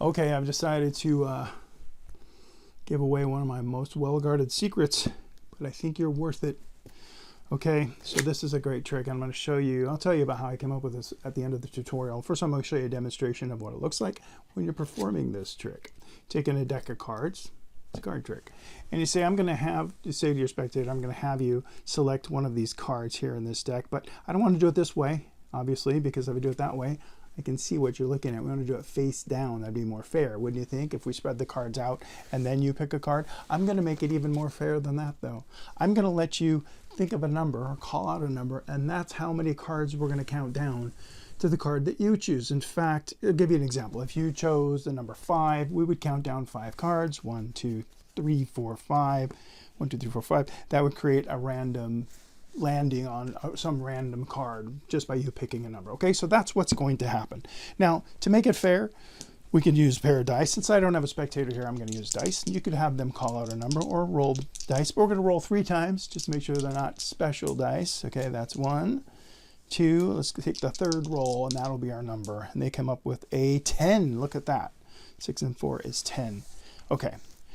Okay, I've decided to give away one of my most well-guarded secrets, but I think you're worth it. Okay, so this is a great trick. I'm going to show you, I'll tell you about how I came up with this at the end of the tutorial. First, I'm going to show you a demonstration of what it looks like when you're performing this trick. Taking a deck of cards, it's a card trick. And you say, you say to your spectator, I'm going to have you select one of these cards here in this deck, but I don't want to do it this way, obviously, because if I do it that way, I can see what you're looking at. We want to do it face down. That'd be more fair, wouldn't you think? If we spread the cards out and then you pick a card. I'm going to make it even more fair than that, though. I'm going to let you think of a number or call out a number, and that's how many cards we're going to count down to the card that you choose. In fact, I'll give you an example. If you chose the number 5, we would count down 5 cards. 1, 2, 3, 4, 5. 1, 2, 3, 4, 5. That would create a random landing on some random card just by you picking a number. Okay, so that's what's going to happen. Now, to make it fair, we could use a pair of dice. Since I don't have a spectator here, I'm going to use dice. You could have them call out a number or roll dice, but we're going to roll 3 times just to make sure they're not special dice. Okay, that's 1, 2. Let's take the 3rd roll, and that'll be our number. And they come up with a 10. Look at that. 6 and 4 is 10. Okay,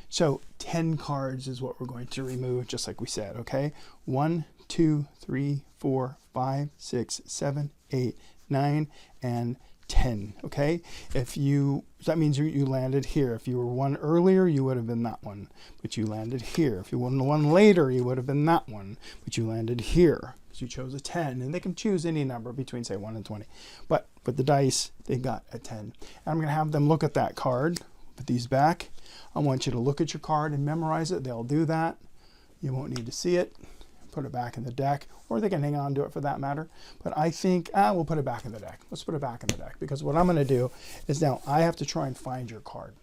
so 10 cards is what we're going to remove, just like we said. Okay, 1, 2, 3, 4, 5, 6, 7, 8, 9, and 10. Okay, that means you landed here. If you were 1 earlier, you would have been that one, but you landed here. If you were 1 later, you would have been that one, but you landed here because you chose a 10. And they can choose any number between, say, 1 and 20. But with the dice, they got a 10. And I'm going to have them look at that card. Put these back. I want you to look at your card and memorize it. They'll do that. You won't need to see it. Put it back in the deck, or they can hang on to it for that matter. But I think we'll put it back in the deck. Let's put it back in the deck, because what I'm going to do is now I have to try and find your card.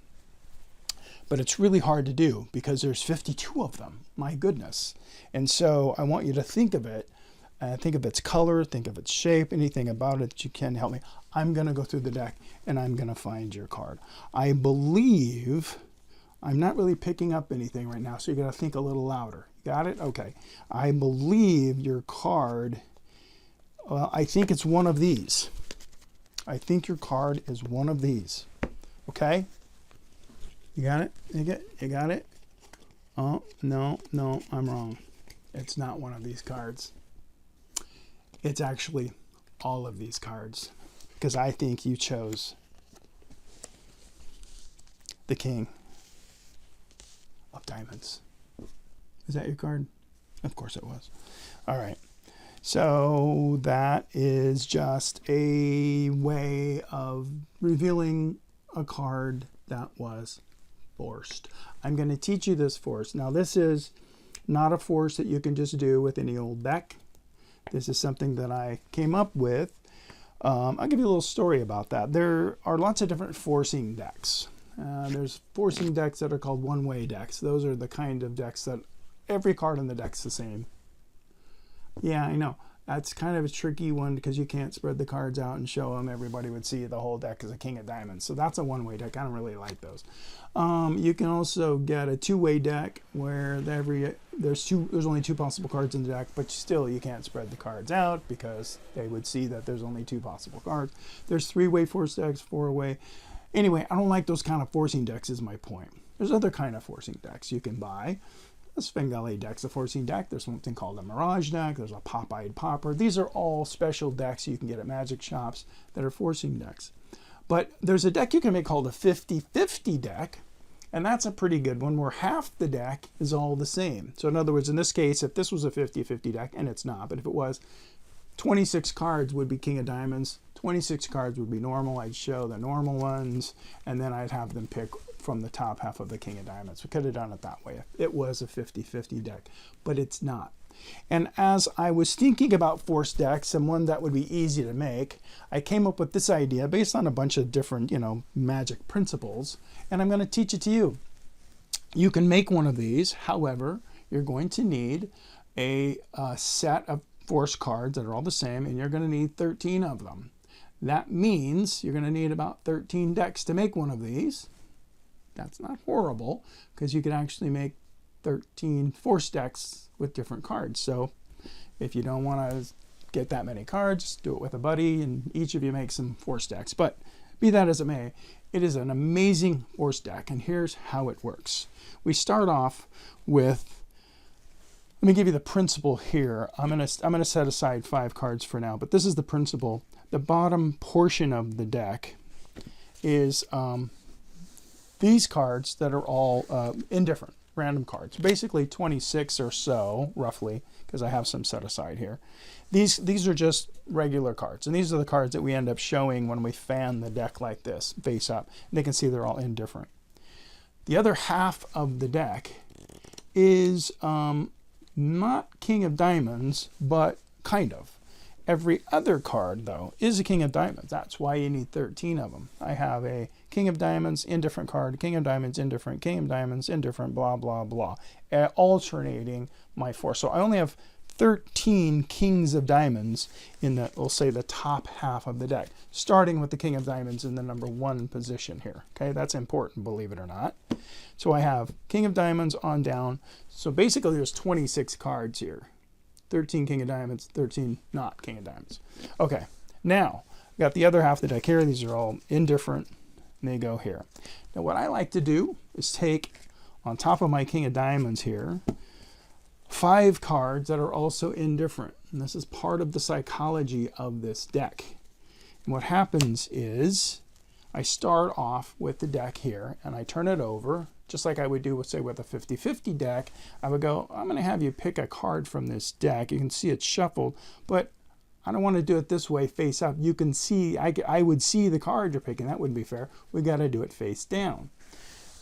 But it's really hard to do because there's 52 of them. My goodness. And so I want you to think of it. Think of its color, think of its shape, anything about it that you can help me. I'm going to go through the deck and I'm going to find your card. I believe I'm not really picking up anything right now, so you got to think a little louder. Got it? Okay. I believe your card, well, I think it's one of these. I think your card is one of these. Okay? You got it? You got it? Oh, no, I'm wrong. It's not one of these cards. It's actually all of these cards, because I think you chose the King of Diamonds. Is that your card? Of course it was. All right. So that is just a way of revealing a card that was forced. I'm going to teach you this force. Now, this is not a force that you can just do with any old deck. This is something that I came up with. I'll give you a little story about that. There are lots of different forcing decks. There's forcing decks that are called one-way decks. Those are the kind of decks that every card in the deck's the same. Yeah, I know. That's kind of a tricky one because you can't spread the cards out and show them. Everybody would see the whole deck as a King of Diamonds. So that's a one-way deck. I don't really like those. You can also get a two-way deck where there's only 2 possible cards in the deck, but still you can't spread the cards out because they would see that there's only 2 possible cards. There's 3-way force decks, 4-way. Anyway, I don't like those kind of forcing decks is my point. There's other kind of forcing decks you can buy. A Svengali deck's a forcing deck. There's something called a Mirage deck. There's a Pop-Eyed Popper. These are all special decks you can get at magic shops that are forcing decks. But there's a deck you can make called a 50-50 deck, and that's a pretty good one where half the deck is all the same. So in other words, in this case, if this was a 50-50 deck, and it's not, but if it was, 26 cards would be King of Diamonds, 26 cards would be normal. I'd show the normal ones, and then I'd have them pick from the top half of the King of Diamonds. We could have done it that way if it was a 50-50 deck, but it's not. And as I was thinking about force decks and one that would be easy to make, I came up with this idea based on a bunch of different, magic principles, and I'm going to teach it to you. You can make one of these. However, you're going to need a set of force cards that are all the same, and you're going to need 13 of them. That means you're going to need about 13 decks to make one of these. That's not horrible, because you can actually make 13 force decks with different cards. So if you don't want to get that many cards, do it with a buddy, and each of you make some force decks. But be that as it may, it is an amazing force deck, and here's how it works. We start off with, let me give you the principle here. I'm gonna set aside 5 cards for now, but this is the principle. The bottom portion of the deck is these cards that are all indifferent, random cards. Basically 26 or so, roughly, because I have some set aside here. These are just regular cards, and these are the cards that we end up showing when we fan the deck like this, face up. And they can see they're all indifferent. The other half of the deck is not King of Diamonds, but kind of. Every other card, though, is a King of Diamonds. That's why you need 13 of them. I have a King of Diamonds, indifferent card, King of Diamonds, indifferent, King of Diamonds, indifferent, blah, blah, blah, alternating my 4. So I only have 13 Kings of Diamonds in the, we'll say, the top half of the deck, starting with the King of Diamonds in the number 1 position here. Okay, that's important, believe it or not. So I have King of Diamonds on down. So basically there's 26 cards here. 13 King of Diamonds, 13 not King of Diamonds. Okay, now I've got the other half of the deck here. These are all indifferent, and they go here. Now what I like to do is take, on top of my King of Diamonds here, 5 cards that are also indifferent. And this is part of the psychology of this deck. And what happens is I start off with the deck here, and I turn it over, just like I would do with, say, with a 50-50 deck. I would go, I'm going to have you pick a card from this deck. You can see it's shuffled, but I don't want to do it this way, face up. You can see, I would see the card you're picking. That wouldn't be fair. We got to do it face down.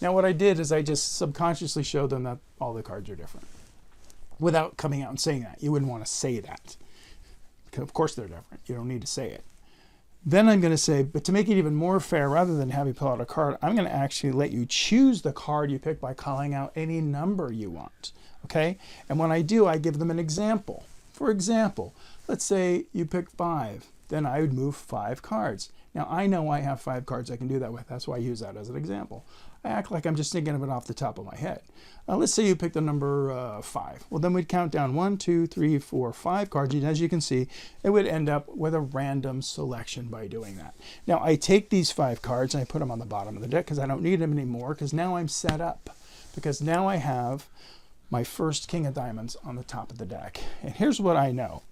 Now what I did is I just subconsciously showed them that all the cards are different, without coming out and saying that. You wouldn't want to say that, because of course they're different. You don't need to say it. Then I'm going to say, but to make it even more fair, rather than have you pull out a card, I'm going to actually let you choose the card you pick by calling out any number you want. Okay? And when I do, I give them an example. For example, let's say you pick 5. Then I would move 5 cards. Now I know I have 5 cards I can do that with. That's why I use that as an example. I act like I'm just thinking of it off the top of my head. Let's say you pick the number 5. Well, then we'd count down 1, 2, 3, 4, 5 cards. And as you can see, it would end up with a random selection by doing that. Now, I take these 5 cards and I put them on the bottom of the deck because I don't need them anymore, because now I'm set up. Because now I have my first King of Diamonds on the top of the deck. And here's what I know.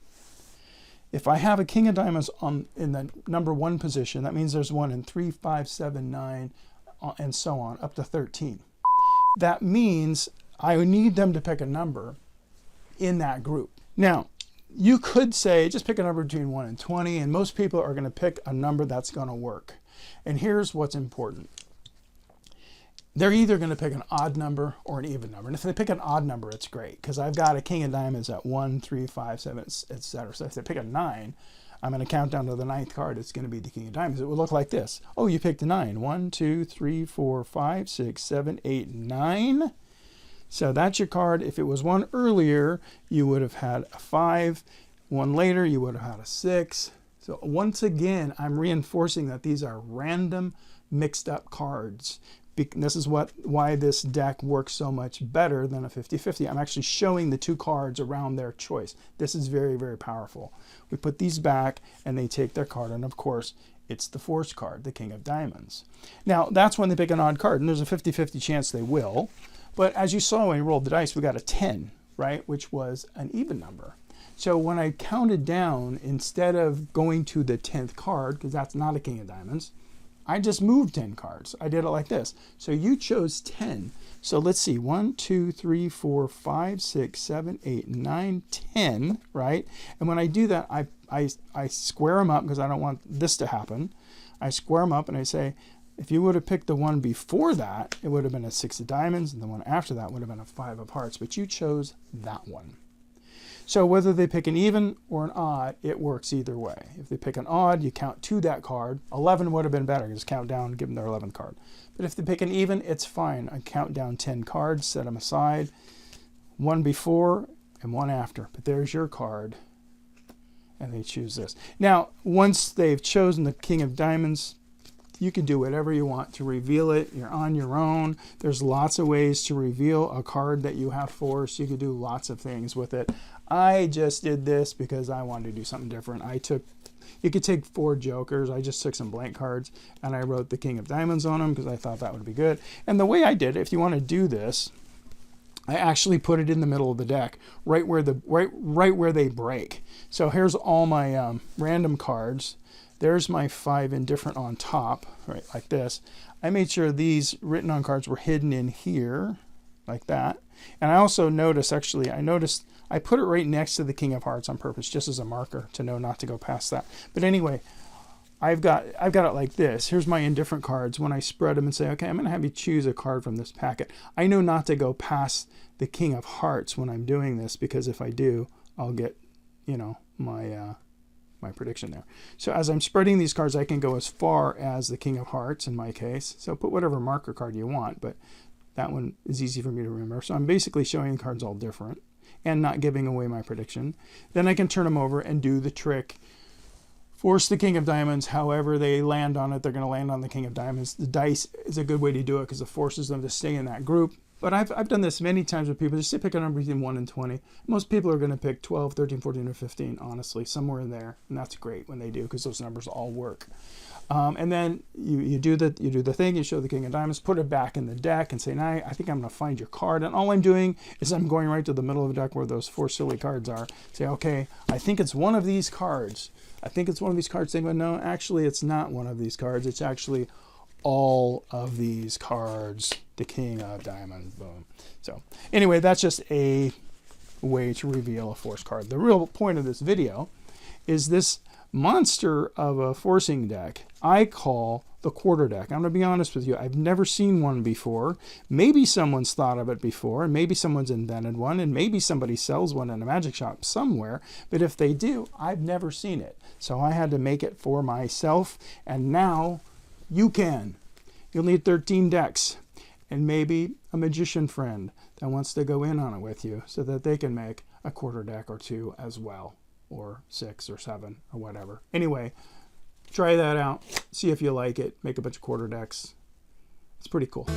If I have a King of Diamonds in the number 1 position, that means there's 1 in 3, 5, 7, 9, and so on, up to 13. That means I need them to pick a number in that group. Now, you could say, just pick a number between 1 and 20, and most people are going to pick a number that's going to work. And here's what's important. They're either going to pick an odd number or an even number. And if they pick an odd number, it's great, because I've got a King of Diamonds at 1, 3, 5, 7, etc. So if they pick a 9, I'm going to count down to the 9th card. It's going to be the King of Diamonds. It would look like this. Oh, you picked a 9. 1, 2, 3, 4, 5, 6, 7, 8, 9. So that's your card. If it was 1 earlier, you would have had a 5. 1 later, you would have had a 6. So once again, I'm reinforcing that these are random, mixed up cards. This is why this deck works so much better than a 50-50. I'm actually showing the 2 cards around their choice. This is very, very powerful. We put these back and they take their card, and of course it's the force card, the King of Diamonds. Now that's when they pick an odd card, and there's a 50-50 chance they will. But as you saw when we rolled the dice, we got a 10, right? Which was an even number. So when I counted down, instead of going to the 10th card, because that's not a King of Diamonds, I just moved 10 cards. I did it like this. So you chose 10. So let's see, 1, 2, 3, 4, 5, 6, 7, 8, 9, 10, right? And when I do that, I square them up because I don't want this to happen. I square them up and I say, if you would have picked the one before that, it would have been a 6 of diamonds, and the one after that would have been a 5 of hearts, but you chose that one. So whether they pick an even or an odd, it works either way. If they pick an odd, you count to that card. 11 would have been better. Just count down, give them their 11th card. But if they pick an even, it's fine. I count down 10 cards, set them aside. 1 before and 1 after. But there's your card. And they choose this. Now, once they've chosen the King of Diamonds, you can do whatever you want to reveal it. You're on your own. There's lots of ways to reveal a card that you have forced. You could do lots of things with it. I just did this because I wanted to do something different. You could take 4 jokers. I just took some blank cards and I wrote the King of Diamonds on them because I thought that would be good. And the way I did it, if you want to do this, I actually put it in the middle of the deck, right where they break. So here's all my random cards. There's my 5 indifferent on top, right, like this. I made sure these written on cards were hidden in here, like that. And I also noticed, I put it right next to the King of Hearts on purpose, just as a marker to know not to go past that. But anyway, I've got it like this. Here's my indifferent cards. When I spread them and say, okay, I'm going to have you choose a card from this packet, I know not to go past the King of Hearts when I'm doing this, because if I do, I'll get, you know, my prediction there. So as I'm spreading these cards, I can go as far as the King of Hearts in my case. So put whatever marker card you want, but that one is easy for me to remember. So I'm basically showing cards all different and not giving away my prediction. Then I can turn them over and do the trick. Force the King of Diamonds. However they land on it, they're going to land on the King of Diamonds. The dice is a good way to do it because it forces them to stay in that group. But I've done this many times with people. Just pick a number between 1 and 20. Most people are going to pick 12, 13, 14, or 15, honestly, somewhere in there. And that's great when they do, because those numbers all work. And then you do the thing. You show the King of Diamonds, put it back in the deck, and say, "Now I think I'm going to find your card." And all I'm doing is I'm going right to the middle of the deck where those 4 silly cards are. Say, "Okay, I think it's one of these cards. I think it's one of these cards." They go, "No, actually, it's not one of these cards. It's actually all of these cards." The King of Diamonds. Boom. So anyway, that's just a way to reveal a force card. The real point of this video is this monster of a forcing deck I call the quarter deck. I'm going to be honest with you. I've never seen one before. Maybe someone's thought of it before, and maybe someone's invented one, and maybe somebody sells one in a magic shop somewhere. But if they do, I've never seen it. So I had to make it for myself, and now you can. You'll need 13 decks. And maybe a magician friend that wants to go in on it with you so that they can make a quarter deck or 2 as well, or 6 or 7 or whatever. Anyway, try that out. See if you like it. Make a bunch of quarter decks. It's pretty cool.